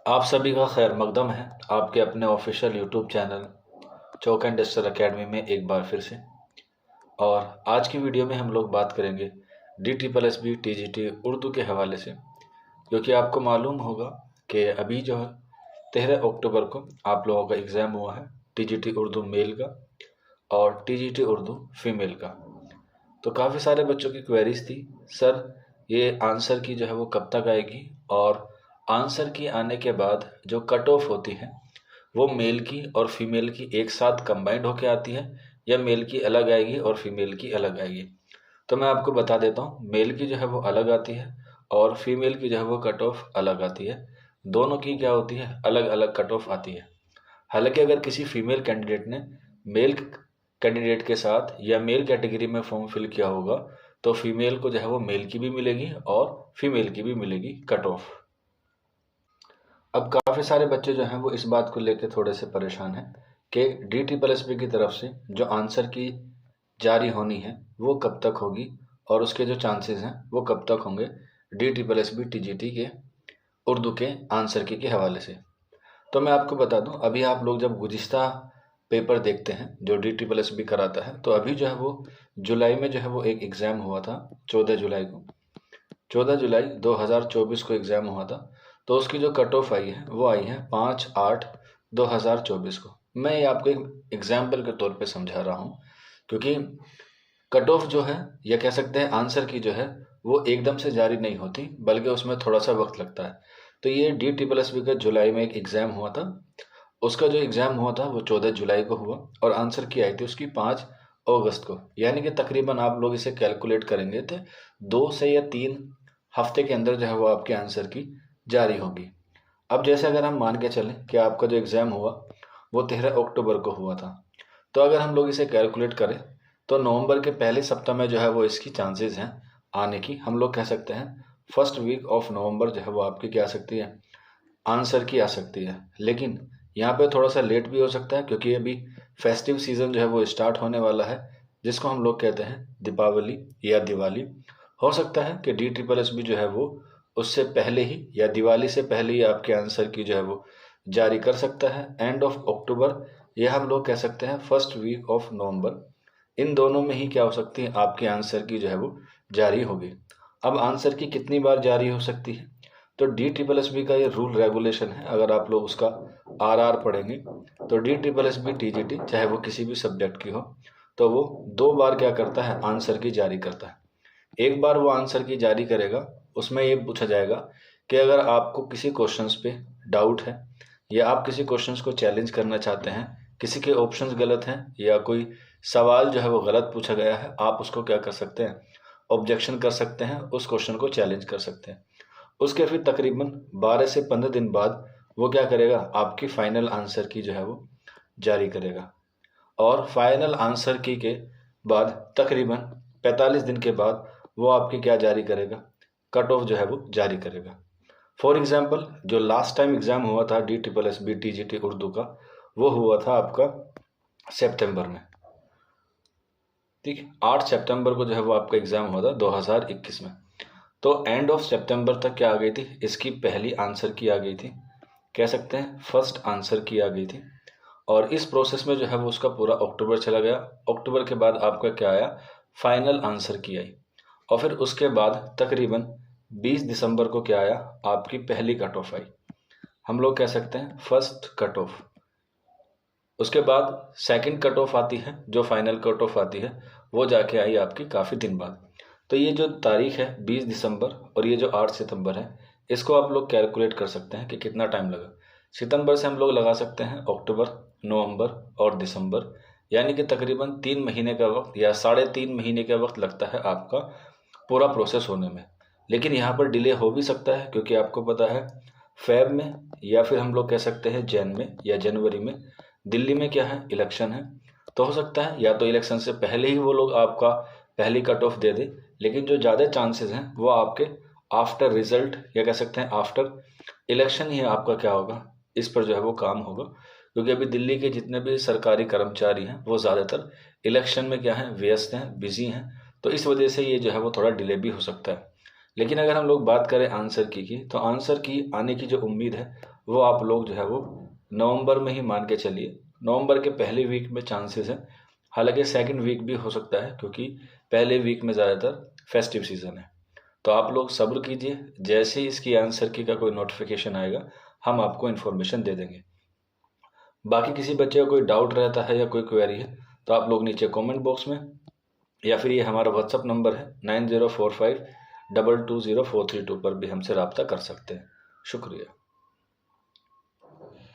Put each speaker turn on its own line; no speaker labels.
आप सभी का खैर मकदम है आपके अपने official YouTube channel chalk and digital academy में एक बार फिर से। और आज की वीडियो में हम लोग बात करेंगे DSSB TGT उर्दू के हवाले से, क्योंकि आपको मालूम होगा कि अभी जो है 13 अक्टूबर को आप लोगों का एग्ज़ाम हुआ है TGT उर्दू मेल का और TGT उर्दू फीमेल का। तो काफ़ी सारे बच्चों की क्वेरीज थी, सर ये आंसर की जो है वो कब तक आएगी, और आंसर की आने के बाद जो कट ऑफ होती है वो मेल की और फीमेल की एक साथ कंबाइंड होके आती है या मेल की अलग आएगी और फीमेल की अलग आएगी। तो मैं आपको बता देता हूँ, मेल की जो है वो अलग आती है और फीमेल की जो है वो कट ऑफ अलग आती है। दोनों की क्या होती है, अलग अलग कट ऑफ आती है। हालांकि अगर किसी फीमेल कैंडिडेट ने मेल कैंडिडेट के साथ या मेल कैटेगरी में फॉर्म फिल किया होगा तो फीमेल को जो है वो मेल की भी मिलेगी और फीमेल की भी मिलेगी कट ऑफ। अब काफ़ी सारे बच्चे जो हैं वो इस बात को लेकर थोड़े से परेशान हैं कि DSSB की तरफ से जो आंसर की जारी होनी है वो कब तक होगी और उसके जो चांसेस हैं वो कब तक होंगे DSSB TGT के उर्दू के आंसर की के हवाले से। तो मैं आपको बता दूं, अभी आप लोग जब गुज़िश्ता पेपर देखते हैं जो DSSB कराता है, तो अभी जो है वो जुलाई में जो है वो एक एग्ज़ाम हुआ था 14 जुलाई को। 14 जुलाई 2024 को एग्ज़ाम हुआ था। तो उसकी जो कट ऑफ आई है वो आई है 5/8/2024 को। मैं ये आपको एक एग्जाम्पल के तौर पे समझा रहा हूँ, क्योंकि कट ऑफ जो है या कह सकते हैं आंसर की जो है वो एकदम से जारी नहीं होती, बल्कि उसमें थोड़ा सा वक्त लगता है। तो ये DSSB का जुलाई में एक एग्ज़ाम हुआ था। उसका जो एग्ज़ाम हुआ था वो 14 जुलाई को हुआ और आंसर की आई थी उसकी 5 अगस्त को। यानी कि तकरीबन आप लोग इसे कैलकुलेट करेंगे तो 2 से या 3 हफ्ते के अंदर जो है वो आपके आंसर की जारी होगी। अब जैसे अगर हम मान के चलें कि आपका जो एग्ज़ाम हुआ वो 13 अक्टूबर को हुआ था, तो अगर हम लोग इसे कैलकुलेट करें तो नवंबर के पहले सप्ताह में जो है वो इसकी चांसेस हैं आने की। हम लोग कह सकते हैं फर्स्ट वीक ऑफ नवंबर जो है वो आपकी क्या आ सकती है, आंसर की आ सकती है। लेकिन यहाँ पे थोड़ा सा लेट भी हो सकता है, क्योंकि अभी फेस्टिव सीज़न जो है वो स्टार्ट होने वाला है, जिसको हम लोग कहते हैं दीपावली या दिवाली। हो सकता है कि DSSB जो है वो उससे पहले ही या दिवाली से पहले ही आपके आंसर की जो है वो जारी कर सकता है, एंड ऑफ अक्टूबर या हम लोग कह सकते हैं फर्स्ट वीक ऑफ नवंबर। इन दोनों में ही क्या हो सकती है, आपके आंसर की जो है वो जारी होगी। अब आंसर की कितनी बार जारी हो सकती है, तो DSSB का ये रूल रेगुलेशन है। अगर आप लोग उसका RR पढ़ेंगे तो DSSB TGT चाहे वो किसी भी सब्जेक्ट की हो, तो वो 2 बार क्या करता है, आंसर की जारी करता है। एक बार वो आंसर की जारी करेगा, उसमें ये पूछा जाएगा कि अगर आपको किसी क्वेश्चंस पे डाउट है या आप किसी क्वेश्चंस को चैलेंज करना चाहते हैं, किसी के ऑप्शंस गलत हैं या कोई सवाल जो है वो गलत पूछा गया है, आप उसको क्या कर सकते हैं, ऑब्जेक्शन कर सकते हैं, उस क्वेश्चन को चैलेंज कर सकते हैं। उसके फिर तकरीबन 12 से 15 दिन बाद वो क्या करेगा, आपकी फाइनल आंसर की जो है वो जारी करेगा। और फाइनल आंसर की के बाद तकरीबन 45 दिन के बाद वो आपकी क्या जारी करेगा, कट ऑफ जो है वो जारी करेगा। फॉर एग्जांपल जो लास्ट टाइम एग्ज़ाम हुआ था DSSB TGT उर्दू का, वो हुआ था आपका सितंबर में। ठीक है, 8 सितंबर को जो है वो आपका एग्ज़ाम हुआ था 2021 में। तो एंड ऑफ सितंबर तक क्या आ गई थी, इसकी पहली आंसर की आ गई थी, कह सकते हैं फर्स्ट आंसर की आ गई थी। और इस प्रोसेस में जो है वो उसका पूरा अक्टूबर चला गया। अक्टूबर के बाद आपका क्या आया, फाइनल आंसर की आई। और फिर उसके बाद तकरीबन 20 दिसंबर को क्या आया, आपकी पहली कट ऑफ आई, हम लोग कह सकते हैं फर्स्ट कट ऑफ। उसके बाद सेकंड कट ऑफ आती है, जो फाइनल कट ऑफ आती है वो जाके आई आपकी काफ़ी दिन बाद। तो ये जो तारीख है 20 दिसंबर और ये जो 8 सितंबर है, इसको आप लोग कैलकुलेट कर सकते हैं कि कितना टाइम लगा। सितंबर से हम लोग लगा सकते हैं अक्टूबर, नवंबर और दिसंबर, यानी कि तकरीबन 3 महीने का वक्त या 3.5 महीने का वक्त लगता है आपका पूरा प्रोसेस होने में। लेकिन यहाँ पर डिले हो भी सकता है, क्योंकि आपको पता है फेब में या फिर हम लोग कह सकते हैं जैन में या जनवरी में दिल्ली में क्या है, इलेक्शन है। तो हो सकता है या तो इलेक्शन से पहले ही वो लोग आपका पहली कट ऑफ दे दे, लेकिन जो ज़्यादा चांसेस हैं वो आपके आफ्टर रिजल्ट या कह सकते हैं आफ्टर इलेक्शन ही आपका क्या होगा, इस पर जो है वो काम होगा। क्योंकि अभी दिल्ली के जितने भी सरकारी कर्मचारी हैं वो ज़्यादातर इलेक्शन में क्या है, व्यस्त हैं, बिजी हैं। तो इस वजह से ये जो है वो थोड़ा डिले भी हो सकता है। लेकिन अगर हम लोग बात करें आंसर की तो आंसर की आने की जो उम्मीद है वो आप लोग जो है वो नवंबर में ही मान के चलिए। नवंबर के पहले वीक में चांसेस है, हालांकि सेकंड वीक भी हो सकता है क्योंकि पहले वीक में ज़्यादातर फेस्टिव सीज़न है। तो आप लोग सब्र कीजिए, जैसे ही इसकी आंसर की का कोई नोटिफिकेशन आएगा हम आपको इन्फॉर्मेशन दे देंगे। बाकी किसी बच्चे का कोई डाउट रहता है या कोई क्वेरी है तो आप लोग नीचे कमेंट बॉक्स में, या फिर ये हमारा व्हाट्सअप नंबर है 9045220432 पर भी हमसे रब्ता कर सकते हैं। शुक्रिया।